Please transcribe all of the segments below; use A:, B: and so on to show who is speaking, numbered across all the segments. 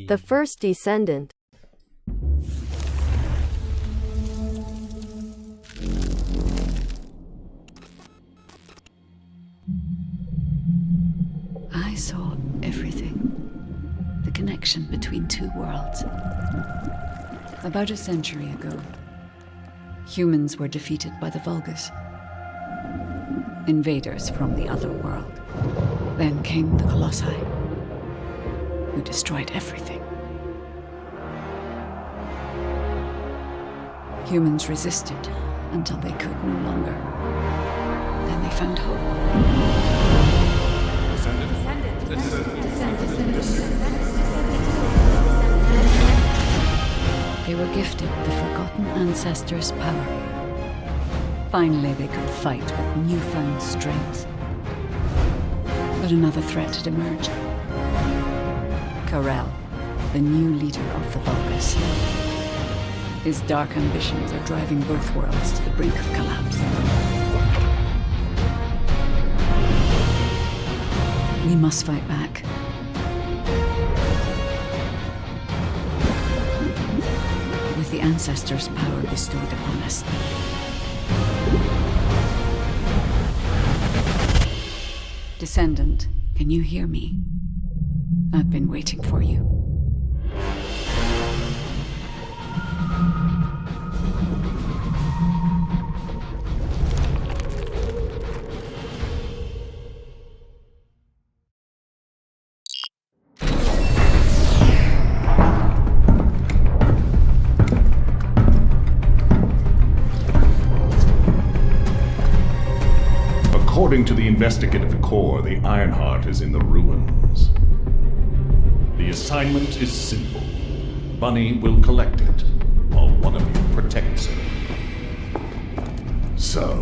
A: The First Descendant.
B: I saw everything. The connection between two worlds. About a century ago, humans were defeated by the Vulgus. Invaders from the other world. Then came the Colossi, who destroyed everything. Humans resisted until they could no longer. Then they found hope. They were gifted the forgotten ancestors' power. Finally, they could fight with newfound strength. But another threat had emerged. Karel, the new leader of the Vulgus. His dark ambitions are driving both worlds to the brink of collapse. We must fight back. With the ancestors' power bestowed upon us. Descendant, can you hear me? I've been waiting for you.
C: According to the investigative core, the Ironheart is in the ruins. The assignment is simple. Bunny will collect it, while one of you protects it. So,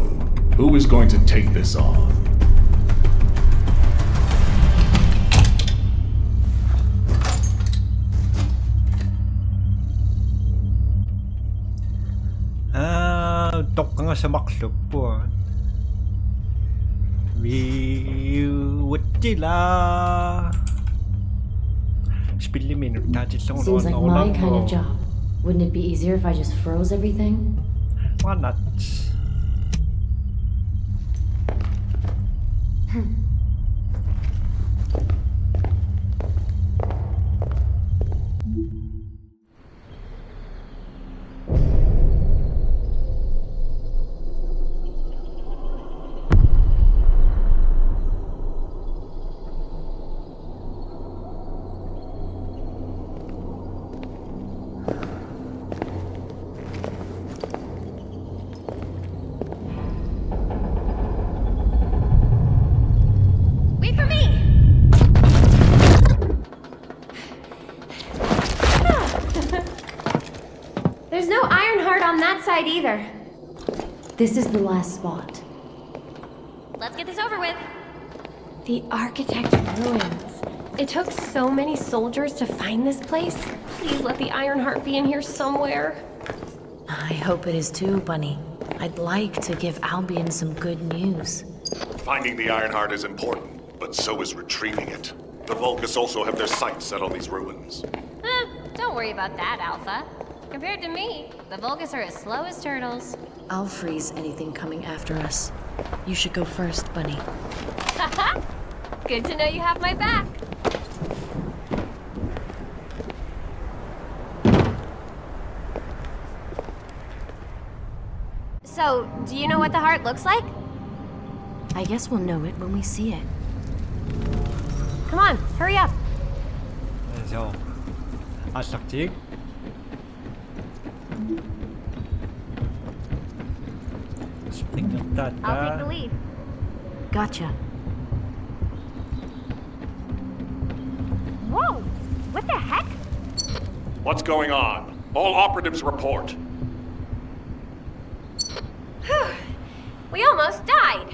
C: who is going to take this on?
D: Tộc nga sa maklop po.
E: Seems like my kind of job. Wouldn't it be easier if I just froze everything?
D: Why not?
F: There's no Ironheart on that side either.
E: This is the last spot.
F: Let's get this over with. The Architect ruins. It took so many soldiers to find this place. Please let the Ironheart be in here somewhere.
E: I hope it is too, Bunny. I'd like to give Albion some good news.
C: Finding the Ironheart is important, but so is retrieving it. The Vulgus also have their sights set on these ruins.
F: Don't worry about that, Alpha. Compared to me, the Vulgus are as slow as turtles.
E: I'll freeze anything coming after us. You should go first, Bunny.
F: Haha! Good to know you have my back. So, do you know what the heart looks like?
E: I guess we'll know it when we see it.
F: Come on, hurry up.
D: So, asaktig.
F: I'll take the lead.
E: Gotcha.
F: Whoa! What the heck?
C: What's going on? All operatives report.
F: We almost died.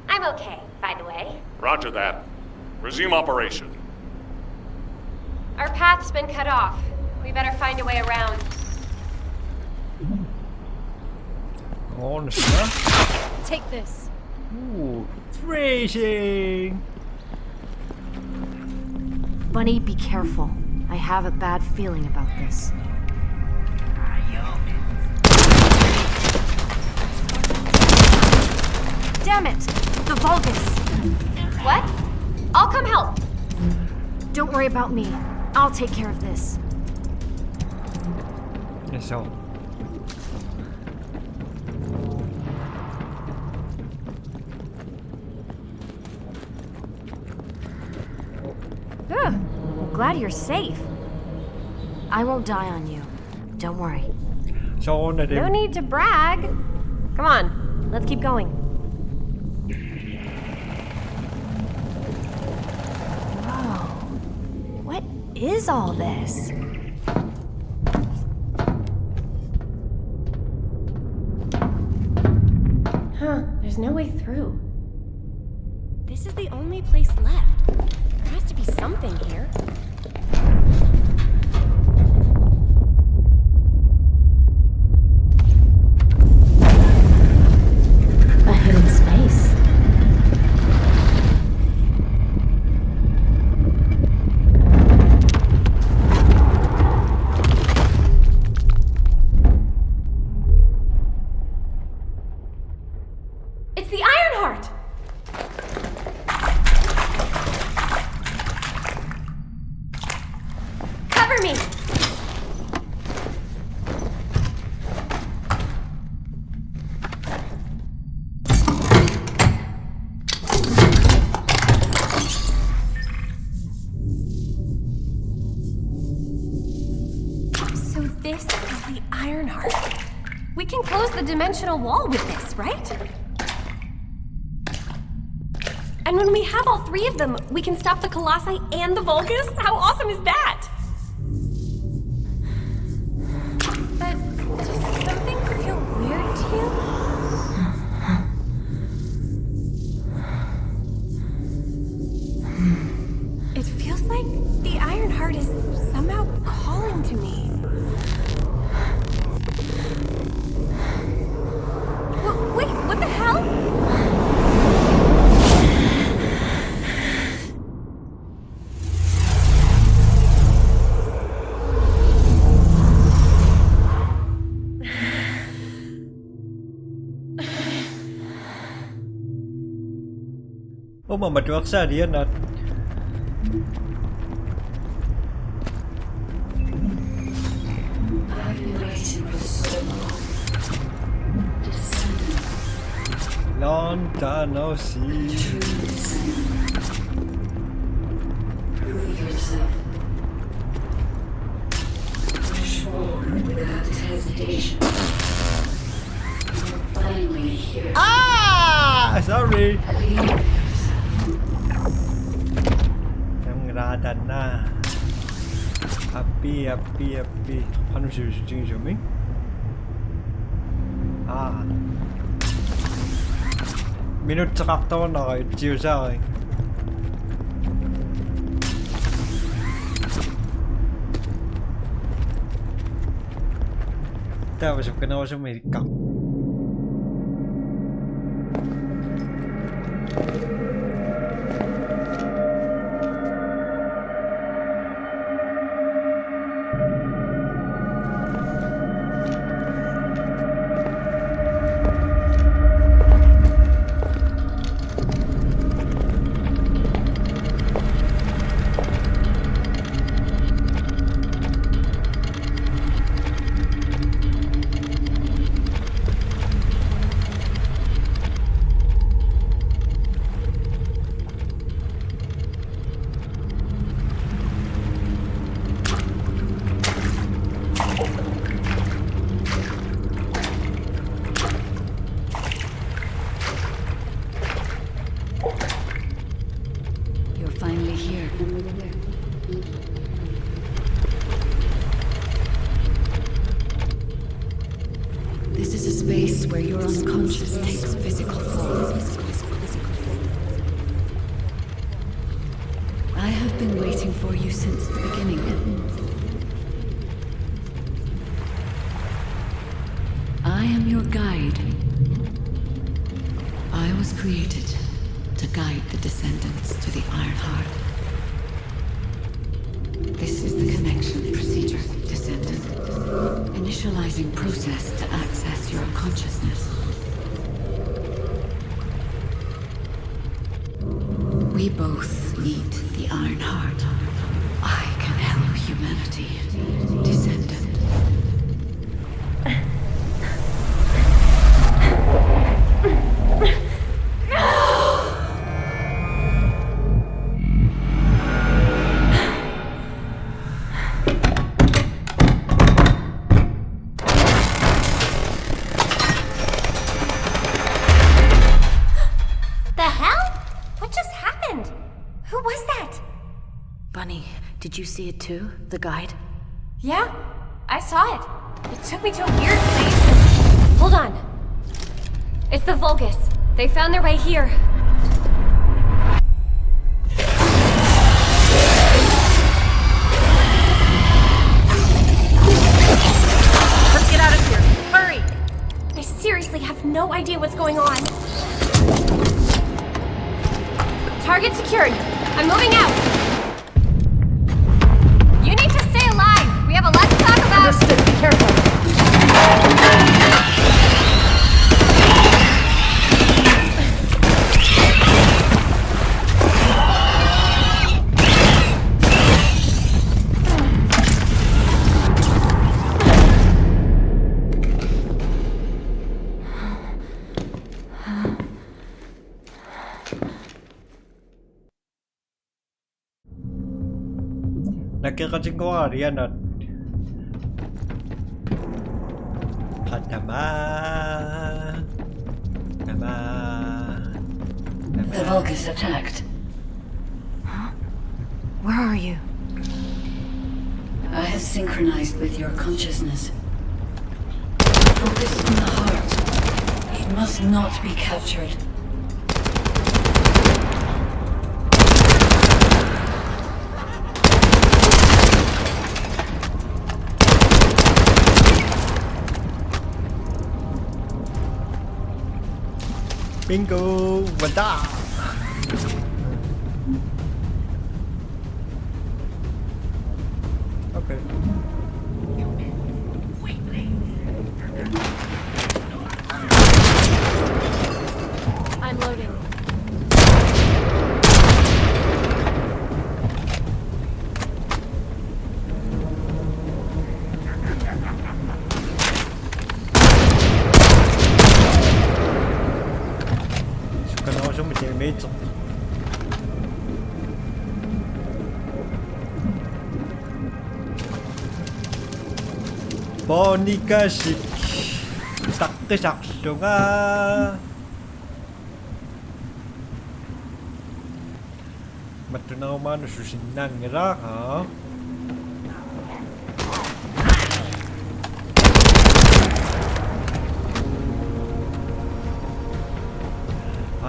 F: I'm okay, by the way.
C: Roger that. Resume operation.
F: Our path's been cut off. We better find a way around.
D: Oh, na siya.
F: Take this.
D: Ooh, freezing!
E: Bunny, be careful. I have a bad feeling about this. Damn it! The Vulgus!
F: What? I'll come help.
E: Don't worry about me. I'll take care of this.
D: So.
E: Glad you're safe. I won't die on you. Don't worry.
D: So na din.
F: No need to brag. Come on, let's keep going.
E: Whoa. What is all this?
F: There's no way through. This is the only place left. There has to be something here.
E: A hidden space.
F: It's the Ironheart! Cover me! So this is the Ironheart. We can close the dimensional wall with this, right? And when we have all three of them, we can stop the Colossi and the Vulgus? How awesome is that? But does something feel weird to you? It feels like the Ironheart is somehow calling to me. Wait, what the hell?
D: Oh, mamadwak sa diyan at. Long time no see.
B: Prove yourself. Sworn without hesitation. You're finally here.
D: Ah! Sorry. Ang radan na. Happy. Ano siya me? Ah. Minut sa kaktawan na kayo. Cheers sa akin. Tapos yung kanawa siya may kak.
B: Space where your unconscious takes physical form. I have been waiting for you since the beginning. I am your guide. I was created to guide the descendants to the Ironheart. visualizing process to access your consciousness. We both need the Iron Heart. I can help humanity, Descendant.
E: Did you see it too? The guide?
F: Yeah, I saw it. It took me to a weird place. Hold on. It's the Vulgus. They found their way here.
E: Let's get out of here. Hurry!
F: I seriously have no idea what's going on. Target secured. I'm moving out. You need to stay alive. We have a lot to talk about.
E: Understood. Be careful.
D: Nakikaching ko nga riyan at
B: The Vulgus attacked.
E: Huh? Where are you?
B: I have synchronized with your consciousness. Focus on the heart. It must not be captured.
D: Bingo! Wala! Okay.
F: I'm loading.
D: Schon mit dem Mädchen. 보니까씩 싹그싹수가 Matunaw susinang ngira ha.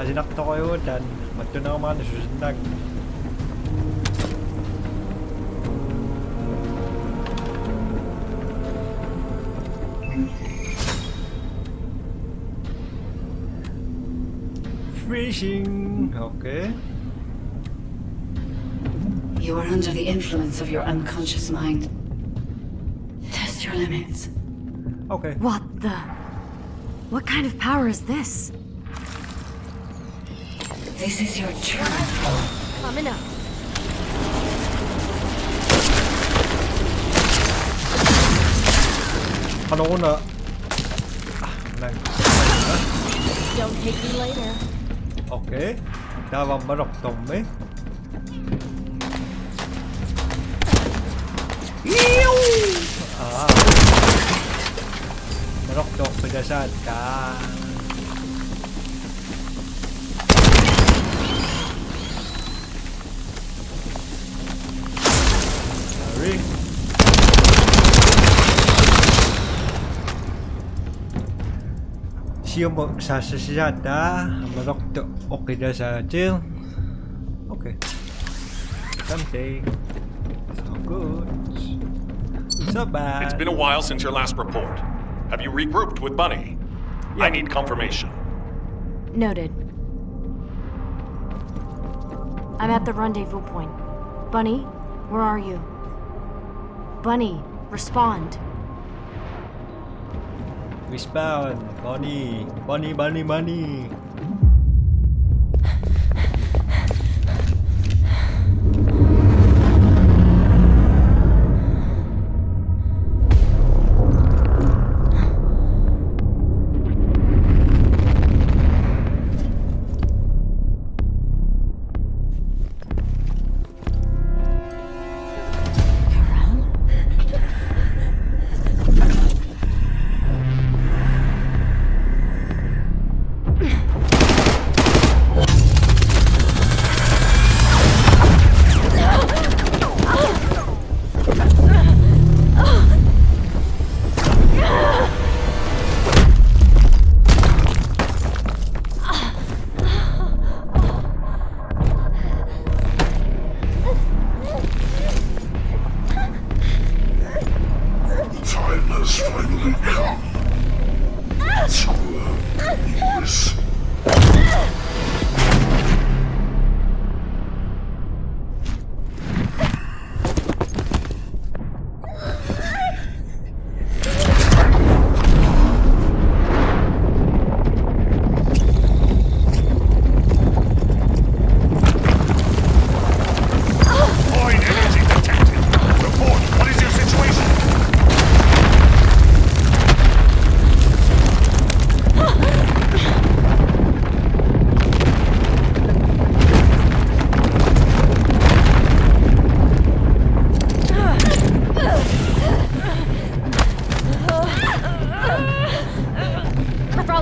D: Sinakto ko yun dan matunaw susinang. Freezing. Okay.
B: You are under the influence of your unconscious mind. Test your limits.
D: Okay.
E: What the? What kind of power is this?
B: This is your true form.
F: Coming up.
D: Ano ko na?
F: Don't take me later.
D: Okay. Davam marok tomme. Marok dok pedasan ka. Sorry. Siya mo sasasada marok dok okay na sa chill. Okay. Something. So good. So bad.
C: It's been a while since your last report. Have you regrouped with Bunny?
D: Yeah.
C: I need confirmation.
E: Noted. I'm at the rendezvous point. Bunny, where are you? Bunny, respond.
D: Respawn. Money.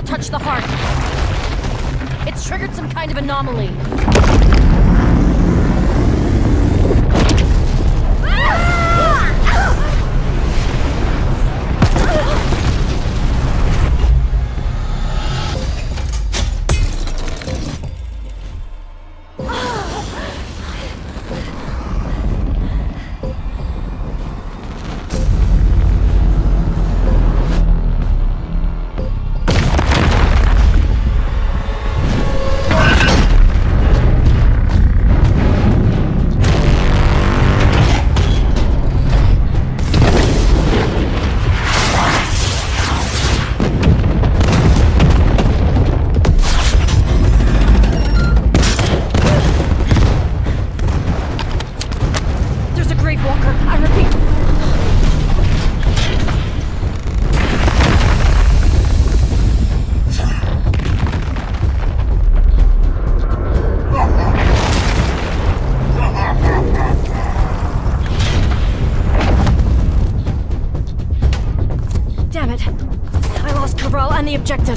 G: Touch the heart. It's triggered some kind of anomaly. The objective.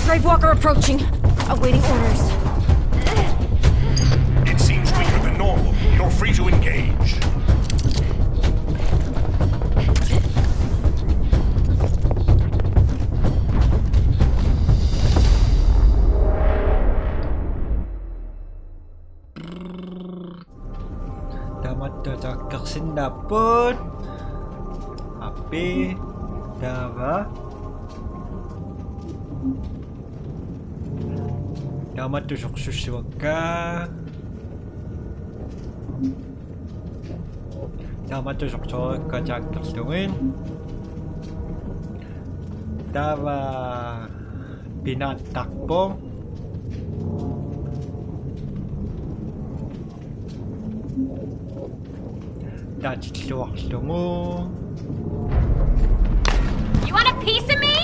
G: Grave Walker approaching. Awaiting orders.
C: It seems weaker than normal. You're free to engage.
D: Damat cocok sindapun. Api. Dava. Damat tusok susiwaka. Damat tusok kacang terstungin. Dava pinatakbo. Dachiluwak lungo.
F: You want a piece of me?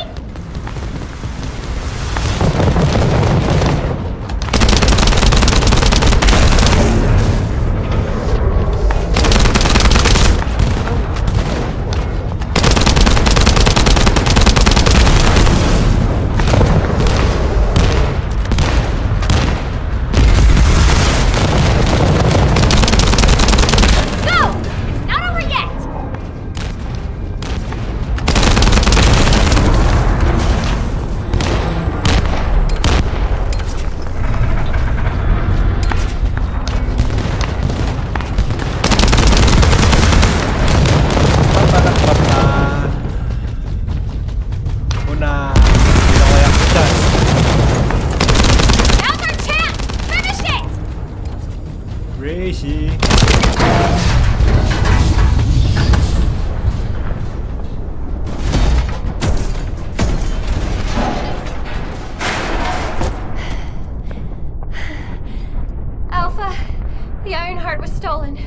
F: The Ironheart was stolen.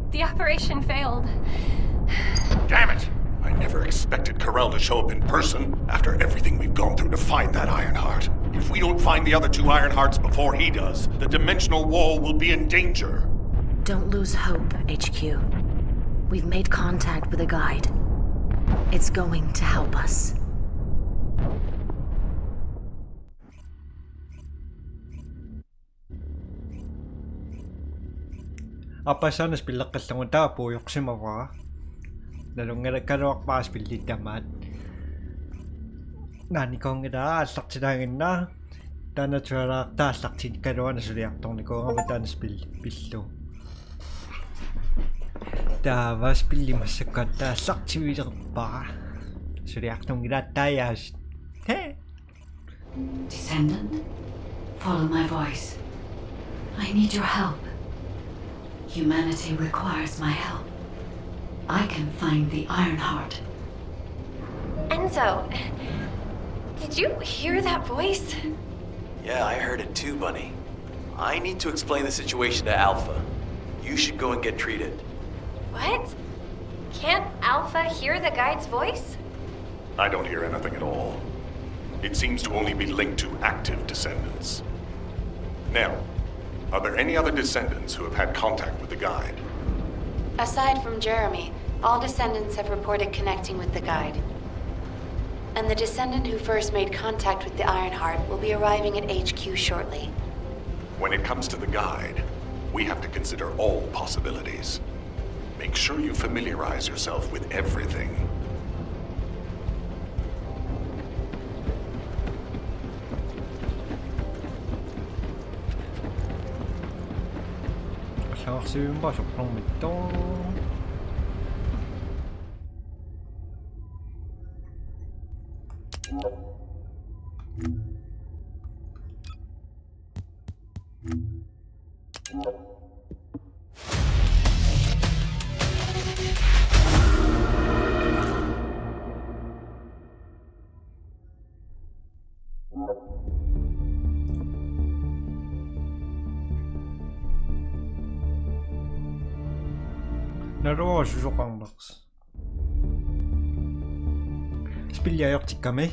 F: The operation failed.
C: Damn it! I never expected Corell to show up in person after everything we've gone through to find that Ironheart. If we don't find the other 2 Ironhearts before he does, the dimensional wall will be in danger.
E: Don't lose hope, HQ. We've made contact with a guide. It's going to help us.
D: Apa sana spillakas lang tapo yung simawa. Dalong nga nagkaroak pa spillit damat. Nani kong ida asak sinangin na. Dana tsarak ta asak sin karoan na suriak tong niko nga matan spillo. Dava spilli masakat ta asak siwirak pa. Suriak tong ida tayas. He?
B: Descendant, follow my voice. I need your help. Humanity requires my help. I can find the Ironheart.
F: Enzo, did you hear that voice?
H: Yeah, I heard it too, Bunny. I need to explain the situation to Alpha. You should go and get treated.
F: What? Can't Alpha hear the guide's voice?
C: I don't hear anything at all. It seems to only be linked to active descendants. Now, are there any other descendants who have had contact with the guide?
I: Aside from Jeremy, all descendants have reported connecting with the guide. And the descendant who first made contact with the Ironheart will be arriving at HQ shortly.
C: When it comes to the guide, we have to consider all possibilities. Make sure you familiarize yourself with everything.
D: Saksiyum ba sobrang ito? Naroa susukang box. Spilja joktikkamme.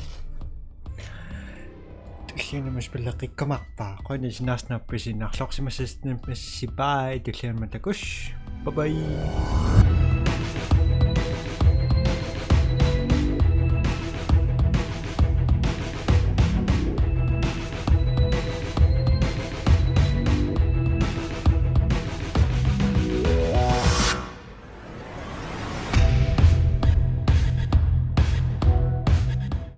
D: Siinä spillaki kamakpa. Koini sinasnappi sinna. Soksimasesta sipai. Tyhjän mä takus. Bye bye.